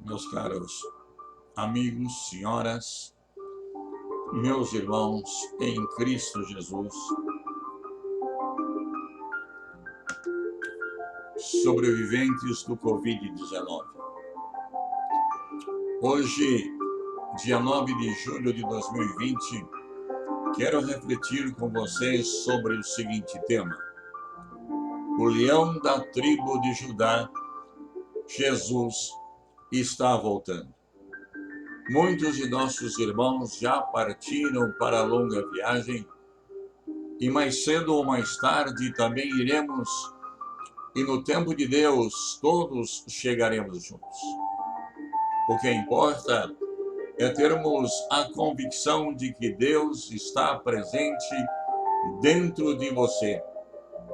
Meus caros amigos, senhoras, meus irmãos em Cristo Jesus, sobreviventes do Covid-19. Hoje, dia 9 de julho de 2020, quero refletir com vocês sobre o seguinte tema: o leão da tribo de Judá, Jesus, está voltando. Muitos de nossos irmãos já partiram para a longa viagem e mais cedo ou mais tarde também iremos, e no tempo de Deus todos chegaremos juntos. O que importa é termos a convicção de que Deus está presente dentro de você.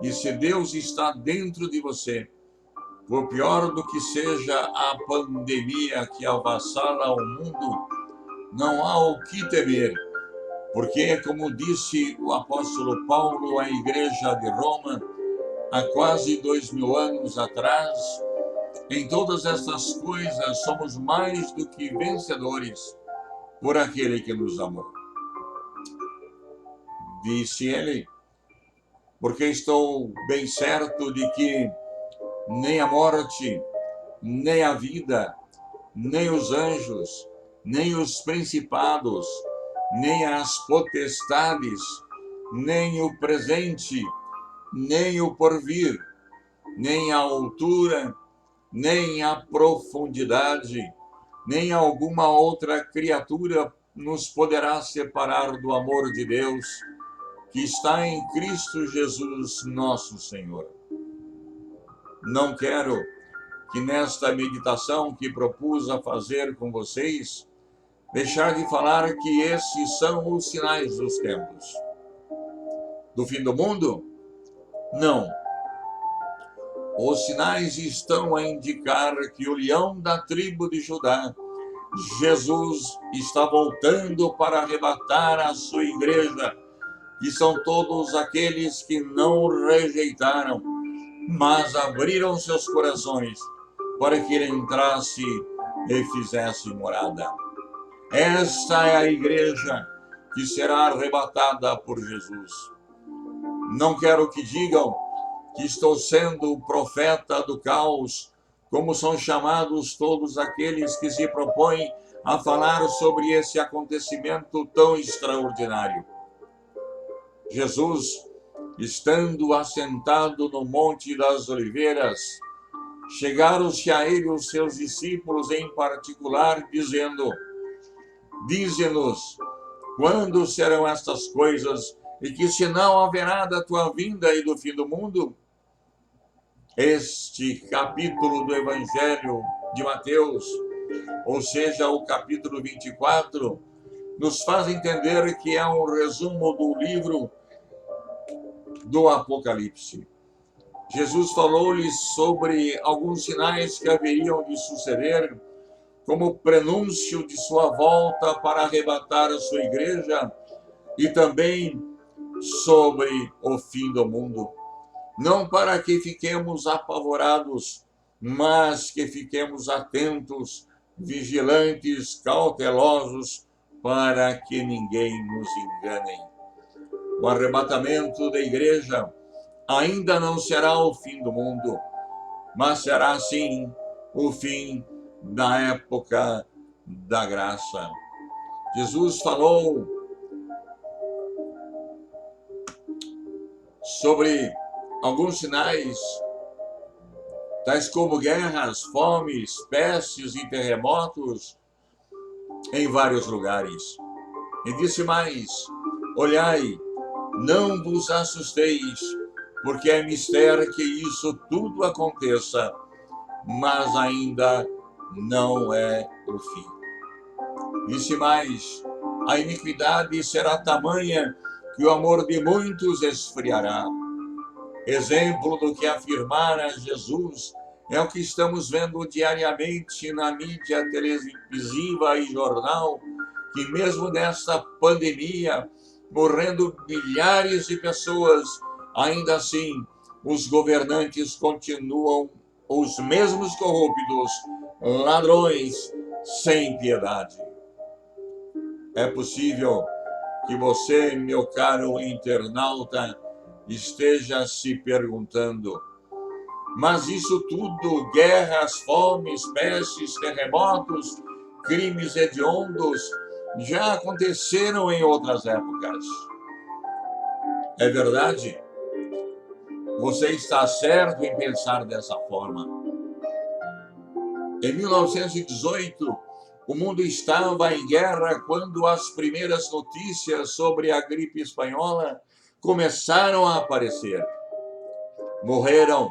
E se Deus está dentro de você, por pior do que seja a pandemia que avassala o mundo, não há o que temer, porque, como disse o apóstolo Paulo à igreja de Roma, há quase 2000 anos atrás, em todas estas coisas somos mais do que vencedores por aquele que nos amou. Disse ele, porque estou bem certo de que nem a morte, nem a vida, nem os anjos, nem os principados, nem as potestades, nem o presente, nem o porvir, nem a altura, nem a profundidade, nem alguma outra criatura nos poderá separar do amor de Deus que está em Cristo Jesus, nosso Senhor. Não quero que nesta meditação que propus a fazer com vocês, deixar de falar que esses são os sinais dos tempos. Do fim do mundo? Não. Os sinais estão a indicar que o leão da tribo de Judá, Jesus, está voltando para arrebatar a sua igreja, que são todos aqueles que não rejeitaram, mas abriram seus corações para que ele entrasse e fizesse morada. Esta é a igreja que será arrebatada por Jesus. Não quero que digam que estou sendo o profeta do caos, como são chamados todos aqueles que se propõem a falar sobre esse acontecimento tão extraordinário. Jesus, estando assentado no Monte das Oliveiras, chegaram-se a ele os seus discípulos em particular, dizendo: dize-nos, quando serão estas coisas e que sinal haverá da tua vinda e do fim do mundo? Este capítulo do Evangelho de Mateus, ou seja, o capítulo 24, nos faz entender que é um resumo do livro do Apocalipse. Jesus falou-lhes sobre alguns sinais que haveriam de suceder, como prenúncio de sua volta para arrebatar a sua igreja, e também sobre o fim do mundo. Não para que fiquemos apavorados, mas que fiquemos atentos, vigilantes, cautelosos, para que ninguém nos engane. O arrebatamento da igreja ainda não será o fim do mundo, mas será sim o fim da época da graça. Jesus falou sobre alguns sinais, tais como guerras, fomes, pestes e terremotos em vários lugares. E disse mais: olhai, não vos assusteis, porque é mister que isso tudo aconteça, mas ainda não é o fim. Disse mais: a iniquidade será tamanha que o amor de muitos esfriará. Exemplo do que afirmara Jesus é o que estamos vendo diariamente na mídia televisiva e jornal, que mesmo nesta pandemia, morrendo milhares de pessoas, ainda assim os governantes continuam os mesmos corruptos ladrões sem piedade. É possível que você, meu caro internauta, esteja se perguntando: mas isso tudo, guerras, fomes, pestes, terremotos, crimes hediondos, já aconteceram em outras épocas. É verdade? Você está certo em pensar dessa forma. Em 1918, o mundo estava em guerra quando as primeiras notícias sobre a gripe espanhola começaram a aparecer. Morreram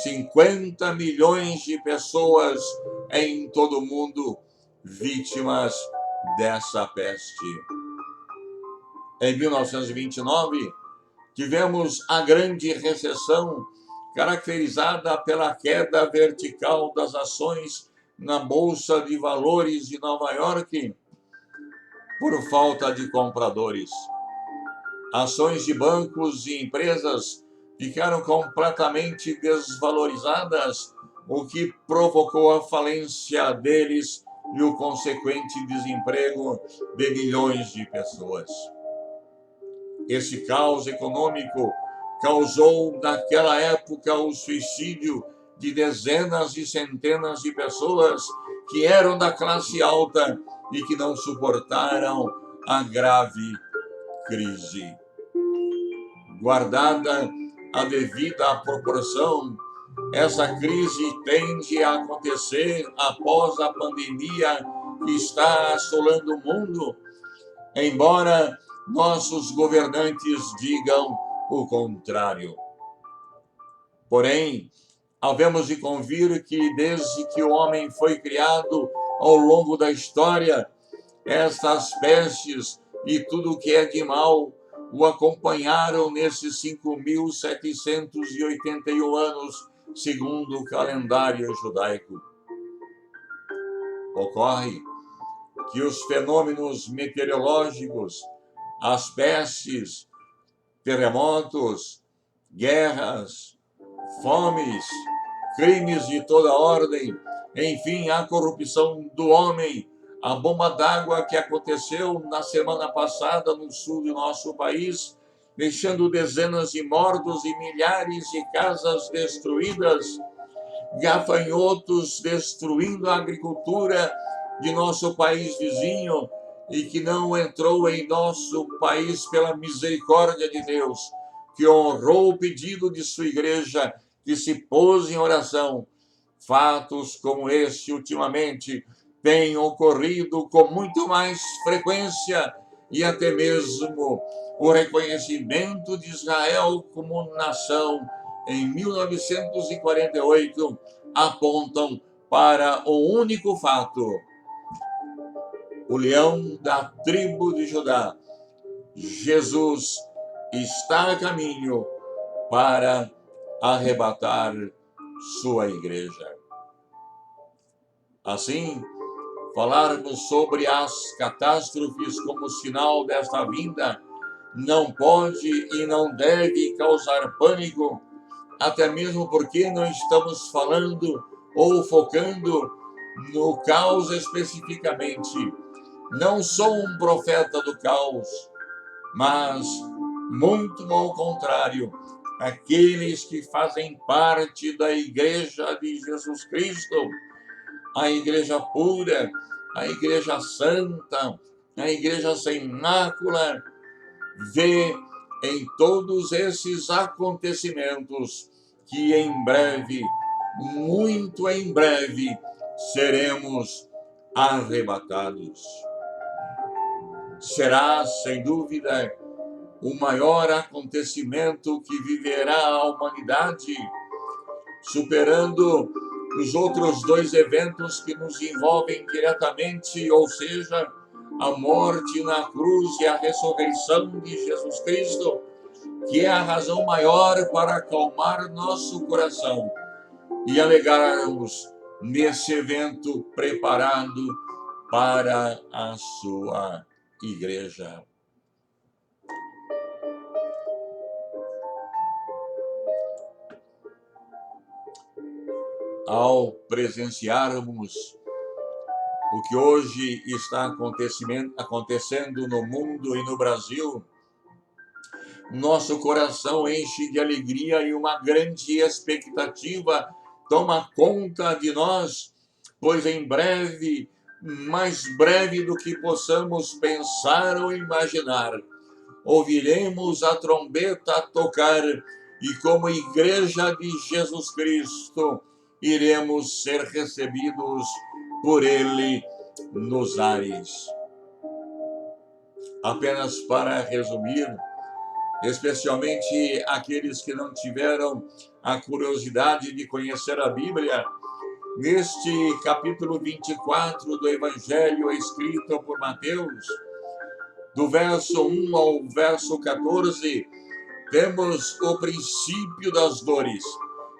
50 milhões de pessoas em todo o mundo vítimas dessa peste. Em 1929, tivemos a Grande Recessão, caracterizada pela queda vertical das ações na Bolsa de Valores de Nova York por falta de compradores. Ações de bancos e empresas ficaram completamente desvalorizadas, o que provocou a falência deles e o consequente desemprego de milhões de pessoas. Esse caos econômico causou, naquela época, o suicídio de dezenas e centenas de pessoas que eram da classe alta e que não suportaram a grave crise. Guardada a devida proporção, essa crise tende a acontecer após a pandemia que está assolando o mundo, embora nossos governantes digam o contrário. Porém, havemos de convir que desde que o homem foi criado ao longo da história, estas pestes e tudo o que é de mal o acompanharam nesses 5.781 anos, segundo o calendário judaico. Ocorre que os fenômenos meteorológicos, as pestes, terremotos, guerras, fomes, crimes de toda ordem, enfim, a corrupção do homem, a bomba d'água que aconteceu na semana passada no sul do nosso país, deixando dezenas de mortos e milhares de casas destruídas, gafanhotos destruindo a agricultura de nosso país vizinho e que não entrou em nosso país pela misericórdia de Deus, que honrou o pedido de sua igreja, que se pôs em oração. Fatos como este, ultimamente, têm ocorrido com muito mais frequência e até mesmo o reconhecimento de Israel como nação em 1948 apontam para o único fato: o leão da tribo de Judá, Jesus, está a caminho para arrebatar sua igreja. Assim, falarmos sobre as catástrofes como sinal desta vinda não pode e não deve causar pânico, até mesmo porque não estamos falando ou focando no caos especificamente. Não sou um profeta do caos, mas, muito ao contrário, aqueles que fazem parte da Igreja de Jesus Cristo, a Igreja pura, a Igreja santa, a Igreja sem mácula, vê em todos esses acontecimentos que em breve, muito em breve, seremos arrebatados. Será, sem dúvida, o maior acontecimento que viverá a humanidade, superando os outros dois eventos que nos envolvem diretamente, ou seja, a morte na cruz e a ressurreição de Jesus Cristo, que é a razão maior para acalmar nosso coração e alegrarmos nesse evento preparado para a sua igreja. ao presenciarmos o que hoje está acontecendo no mundo e no Brasil, nosso coração enche de alegria e uma grande expectativa toma conta de nós, pois em breve, mais breve do que possamos pensar ou imaginar, ouviremos a trombeta tocar e, como Igreja de Jesus Cristo, iremos ser recebidos por Ele nos ares. Apenas para resumir, especialmente aqueles que não tiveram a curiosidade de conhecer a Bíblia, neste capítulo 24 do Evangelho escrito por Mateus, do verso 1 ao verso 14, temos o princípio das dores,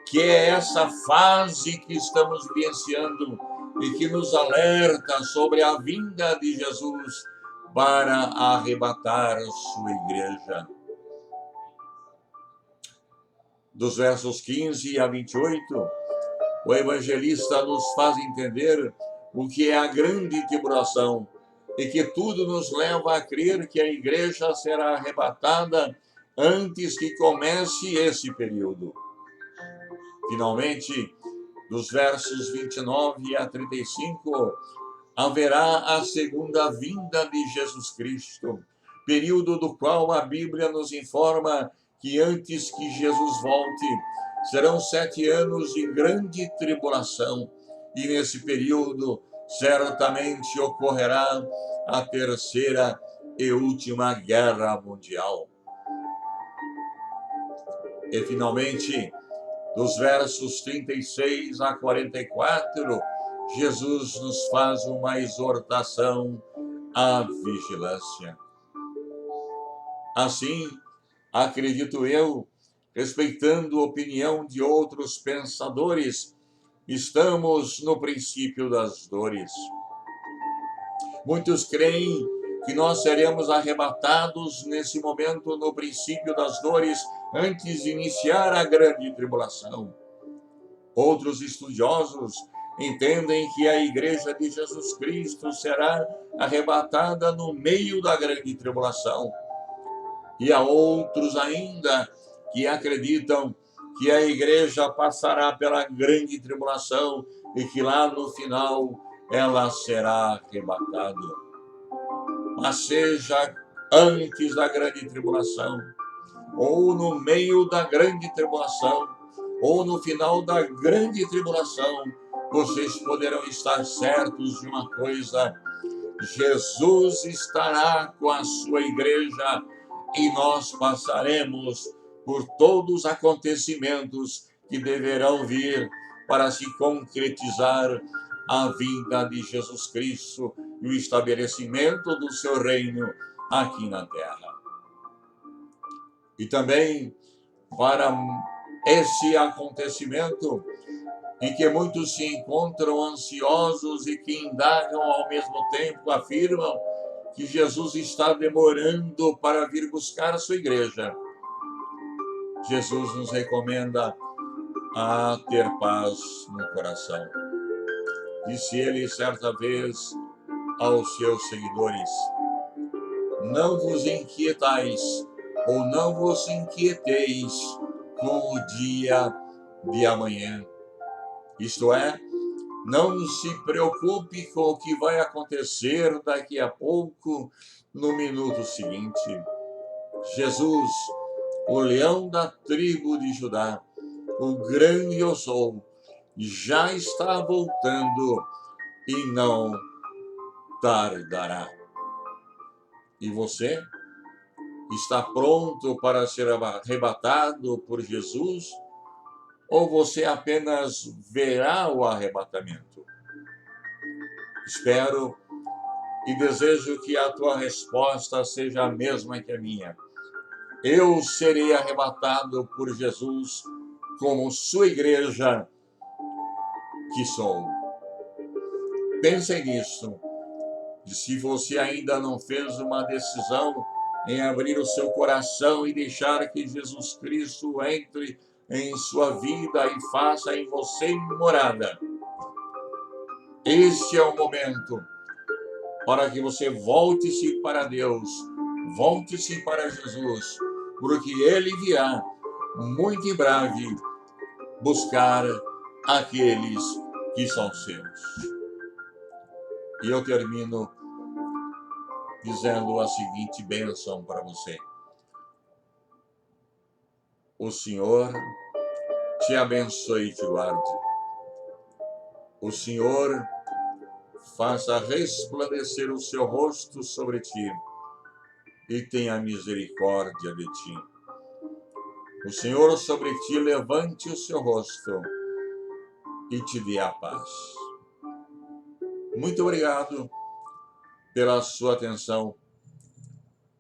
que é essa fase que estamos vivenciando e que nos alerta sobre a vinda de Jesus para arrebatar sua igreja. Dos versos 15 a 28, o evangelista nos faz entender o que é a grande tribulação e que tudo nos leva a crer que a igreja será arrebatada antes que comece esse período. Finalmente, dos versos 29 a 35, haverá a segunda vinda de Jesus Cristo, período do qual a Bíblia nos informa que antes que Jesus volte, serão 7 anos de grande tribulação, e nesse período certamente ocorrerá a terceira e última guerra mundial. E finalmente, dos versos 36 a 44, Jesus nos faz uma exortação à vigilância. Assim, acredito eu, respeitando a opinião de outros pensadores, estamos no princípio das dores. Muitos creem que nós seremos arrebatados nesse momento no princípio das dores, antes de iniciar a grande tribulação. Outros estudiosos entendem que a Igreja de Jesus Cristo será arrebatada no meio da grande tribulação. E há outros ainda que acreditam que a Igreja passará pela grande tribulação e que lá no final ela será arrebatada. Mas seja antes da grande tribulação, ou no meio da grande tribulação, ou no final da grande tribulação, vocês poderão estar certos de uma coisa: Jesus estará com a sua igreja e nós passaremos por todos os acontecimentos que deverão vir para se concretizar a vinda de Jesus Cristo e o estabelecimento do seu reino aqui na terra. E também para esse acontecimento em que muitos se encontram ansiosos e que indagam ao mesmo tempo, afirmam que Jesus está demorando para vir buscar a sua igreja. Jesus nos recomenda a ter paz no coração. Disse ele certa vez aos seus seguidores: não vos inquietais, ou não vos inquieteis com o dia de amanhã. Isto é, não se preocupe com o que vai acontecer daqui a pouco, no minuto seguinte. Jesus, o leão da tribo de Judá, o grande eu sou, já está voltando e não tardará. E você está pronto para ser arrebatado por Jesus? Ou você apenas verá o arrebatamento? Espero e desejo que a tua resposta seja a mesma que a minha. Eu serei arrebatado por Jesus como sua igreja que sou. Pensem nisso. E se você ainda não fez uma decisão em abrir o seu coração e deixar que Jesus Cristo entre em sua vida e faça em você morada. Este é o momento para que você volte-se para Deus, volte-se para Jesus, porque Ele virá muito em breve buscar aqueles que são seus. E eu termino dizendo a seguinte bênção para você. O Senhor te abençoe e te guarde. O Senhor faça resplandecer o seu rosto sobre ti e tenha misericórdia de ti. O Senhor sobre ti levante o seu rosto e te dê a paz. Muito obrigado pela sua atenção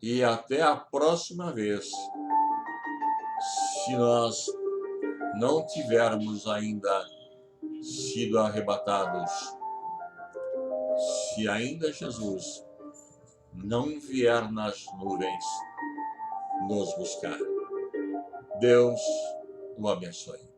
e até a próxima vez, se nós não tivermos ainda sido arrebatados, se ainda Jesus não vier nas nuvens nos buscar. Deus o abençoe.